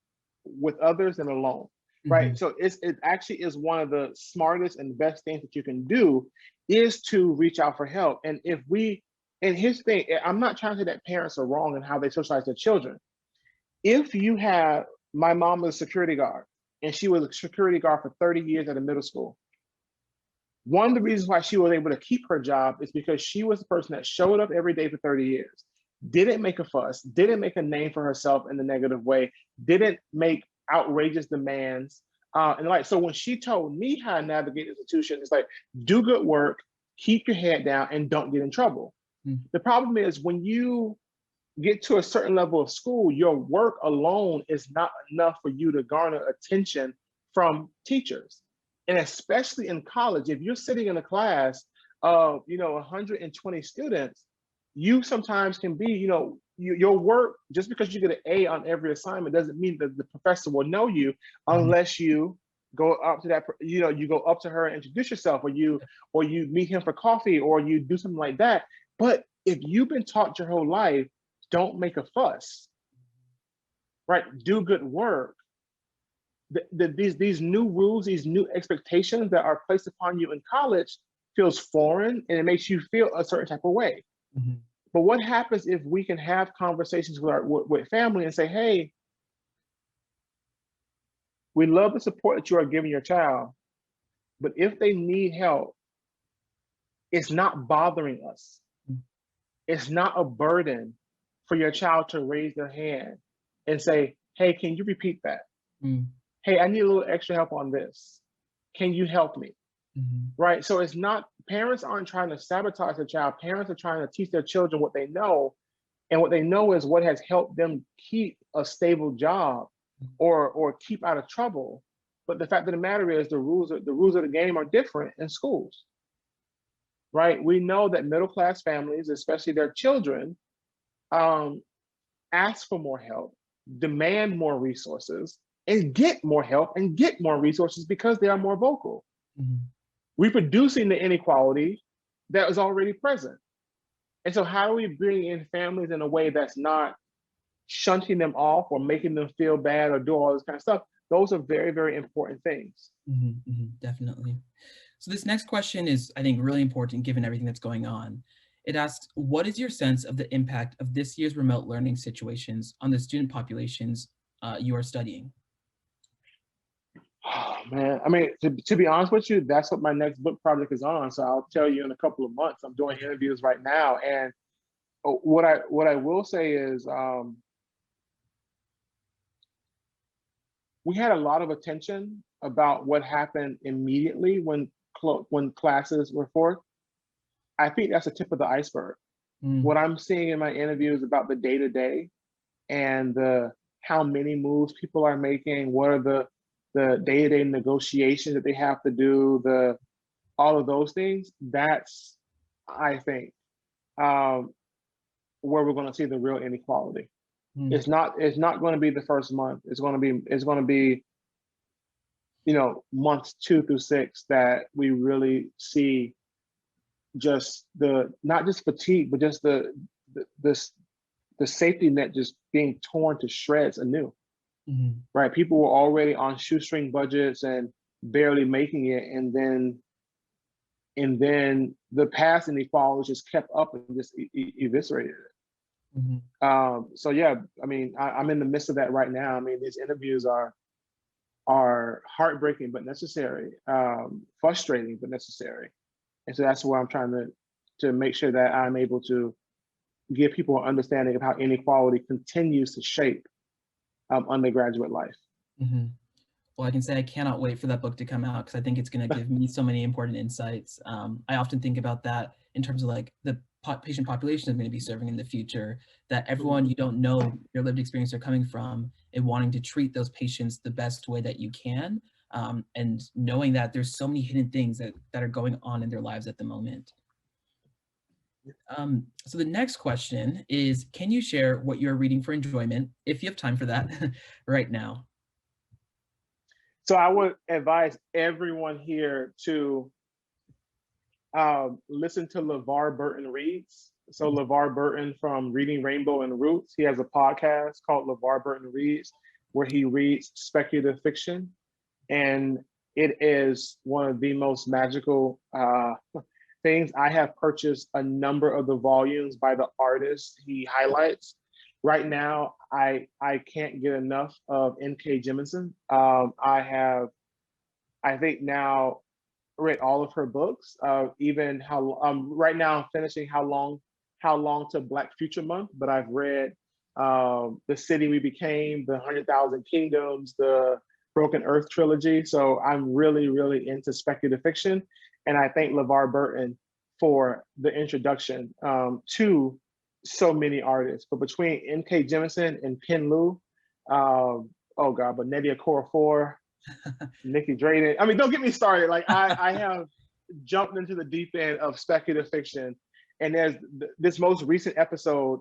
with others than alone. Right. So it actually is one of the smartest and best things that you can do is to reach out for help. And here's the thing, I'm not trying to say that parents are wrong in how they socialize their children. If you have, my mom was a security guard, and she was a security guard for 30 years at a middle school. One of the reasons why she was able to keep her job is because she was the person that showed up every day for 30 years, didn't make a fuss, didn't make a name for herself in the negative way, didn't make outrageous demands. So when she told me how to navigate institutions, it's like, do good work, keep your head down, and don't get in trouble. The problem is when you get to a certain level of school, your work alone is not enough for you to garner attention from teachers. And especially in college, if you're sitting in a class of 120 students, you sometimes can be, your work, just because you get an A on every assignment doesn't mean that the professor will know you unless you go up to that, you go up to her and introduce yourself, or you meet him for coffee, or you do something like that. But if you've been taught your whole life, don't make a fuss, right? Do good work. These new rules, these new expectations that are placed upon you in college feels foreign, and it makes you feel a certain type of way. But what happens if we can have conversations with family and say, hey, we love the support that you are giving your child, but if they need help, it's not bothering us. It's not a burden for your child to raise their hand and say, hey, can you repeat that? Hey, I need a little extra help on this. Can you help me? Right? So it's not, parents aren't trying to sabotage their child. Parents are trying to teach their children what they know. And what they know is what has helped them keep a stable job or keep out of trouble. But the fact of the matter is the rules of the game are different in schools. Right? We know that middle-class families, especially their children, ask for more help, demand more resources, and get more help and get more resources because they are more vocal, reproducing the inequality that is already present. And so how do we bring in families in a way that's not shunting them off or making them feel bad or do all this kind of stuff? Those are very, very important things. Definitely. So this next question is, I think, really important given everything that's going on. It asks, what is your sense of the impact of this year's remote learning situations on the student populations you are studying? Oh, man, I mean, to be honest with you, that's what my next book project is on. So I'll tell you in a couple of months. I'm doing interviews right now. And what I will say is we had a lot of attention about what happened immediately when classes were forced. I think that's the tip of the iceberg. What I'm seeing in my interviews about the day-to-day and how many moves people are making, what are the day-to-day negotiations that they have to do, all of those things, that's, I think, where we're going to see the real inequality. It's not going to be the first month. It's going to be, months 2 through 6 that we really see just not just fatigue, but just the safety net just being torn to shreds anew. Right? People were already on shoestring budgets and barely making it, and then the past inequality just kept up and just eviscerated it. So yeah, I mean, I'm in the midst of that right now. I mean, these interviews are heartbreaking but necessary, frustrating but necessary, and so that's where I'm trying to make sure that I'm able to give people an understanding of how inequality continues to shape undergraduate life. Well, I can say I cannot wait for that book to come out because I think it's going to give me so many important insights. I often think about that in terms of like the patient population I'm going to be serving in the future, that everyone you don't know their lived experience they're coming from, and wanting to treat those patients the best way that you can, and knowing that there's so many hidden things that are going on in their lives at the moment. So the next question is, can you share what you're reading for enjoyment, if you have time for that, right now? So I would advise everyone here to listen to Levar Burton Reads. So Levar Burton from Reading Rainbow and Roots, he has a podcast called Levar Burton Reads, where he reads speculative fiction. And it is one of the most magical things. I have purchased a number of the volumes by the artists he highlights. Right now, I can't get enough of N.K. Jemisin. I think now read all of her books. Even right now I'm finishing How Long to Black Future Month, but I've read The City We Became, The 100,000 Kingdoms, the Broken Earth trilogy. So I'm really, really into speculative fiction. And I thank Levar Burton for the introduction to so many artists. But between N.K. Jemisin and Ken Liu, but Nnedi Okorafor, Nikki Drayden. I mean, don't get me started. Like I have jumped into the deep end of speculative fiction. And there's this most recent episode,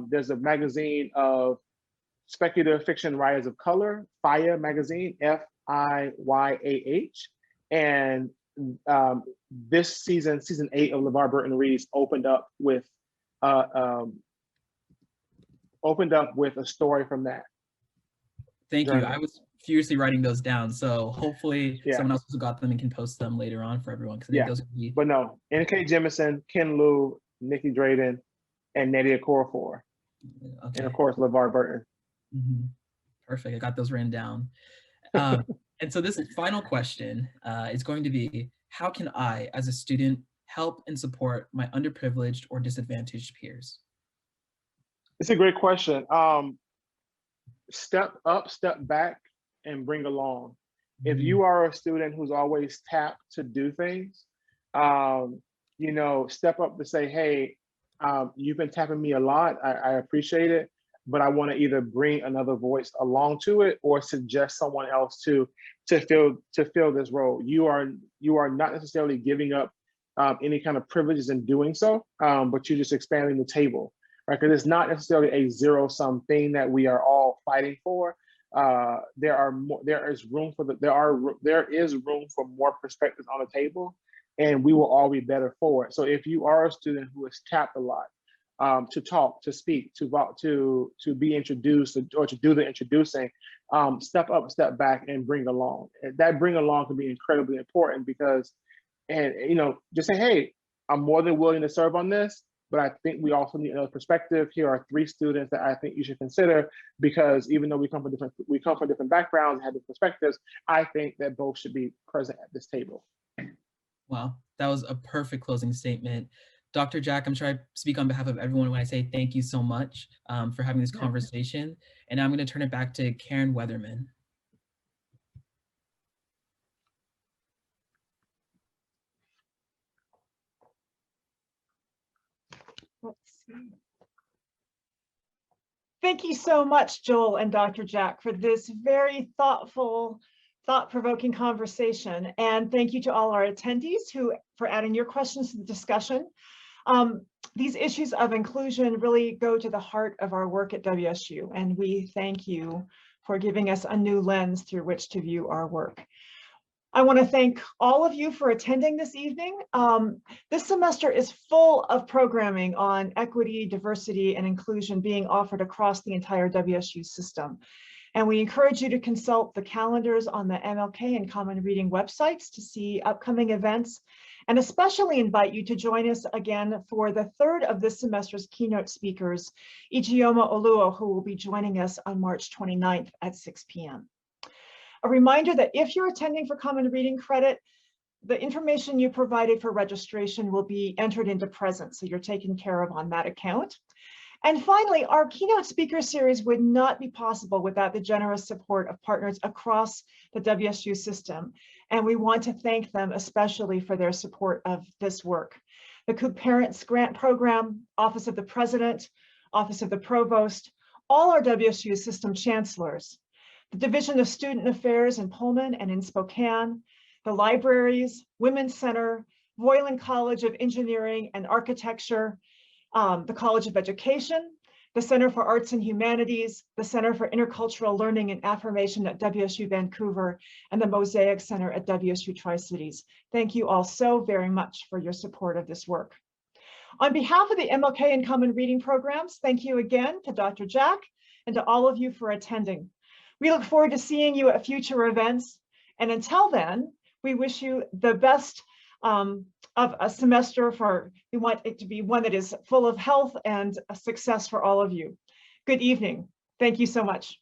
there's a magazine of speculative fiction writers of color, FIYAH magazine, FIYAH. And this season 8 of Levar Burton Reads opened up with a story from that. Thank you. I was furiously writing those down, so hopefully someone else also got them and can post them later on for everyone. Because I think those would be. But no, N.K. Jemisin, Ken Liu, Nikki Drayden, and Nnedi Okorafor, and of course Levar Burton. Perfect. I got those written down. And so this final question is going to be: how can I, as a student, help and support my underprivileged or disadvantaged peers? It's a great question. Step up, step back, and bring along. If you are a student who's always tapped to do things, step up to say, hey, you've been tapping me a lot. I appreciate it, but I want to either bring another voice along to it or suggest someone else to fill this role. You are not necessarily giving up any kind of privileges in doing so, but you're just expanding the table. right? Because it's not necessarily a zero-sum thing that we are all fighting for. There is room for more perspectives on the table, and we will all be better for it. So if you are a student who is tapped a lot, to talk, to speak, to be introduced, or to do the introducing, step up, step back, and bring along. That bring along can be incredibly important because, and just say, hey, I'm more than willing to serve on this, but I think we also need another perspective. Here are 3 students that I think you should consider, because even though we come from different backgrounds and have different perspectives, I think that both should be present at this table. Wow, that was a perfect closing statement. Dr. Jack, I'm sure I speak on behalf of everyone when I say thank you so much for having this conversation. And I'm going to turn it back to Karen Weatherman. Let's see. Thank you so much, Joel and Dr. Jack, for this very thoughtful, thought-provoking conversation. And thank you to all our attendees for adding your questions to the discussion. These issues of inclusion really go to the heart of our work at WSU, and we thank you for giving us a new lens through which to view our work. I want to thank all of you for attending this evening. This semester is full of programming on equity, diversity, and inclusion being offered across the entire WSU system. And we encourage you to consult the calendars on the MLK and Common Reading websites to see upcoming events, and especially invite you to join us again for the 3rd of this semester's keynote speakers, Ijeoma Oluo, who will be joining us on March 29th at 6 p.m. A reminder that if you're attending for Common Reading credit, the information you provided for registration will be entered into present, so you're taken care of on that account. And finally, our keynote speaker series would not be possible without the generous support of partners across the WSU system. And we want to thank them especially for their support of this work. The Coop Parents Grant Program, Office of the President, Office of the Provost, all our WSU system chancellors, the Division of Student Affairs in Pullman and in Spokane, the libraries, Women's Center, Voiland College of Engineering and Architecture, the College of Education, the Center for Arts and Humanities, the Center for Intercultural Learning and Affirmation at WSU Vancouver, and the Mosaic Center at WSU Tri-Cities. Thank you all so very much for your support of this work. On behalf of the MLK and Common Reading programs, thank you again to Dr. Jack and to all of you for attending. We look forward to seeing you at future events. And until then, we wish you the best of a semester. We want it to be one that is full of health and success for all of you. Good evening. Thank you so much.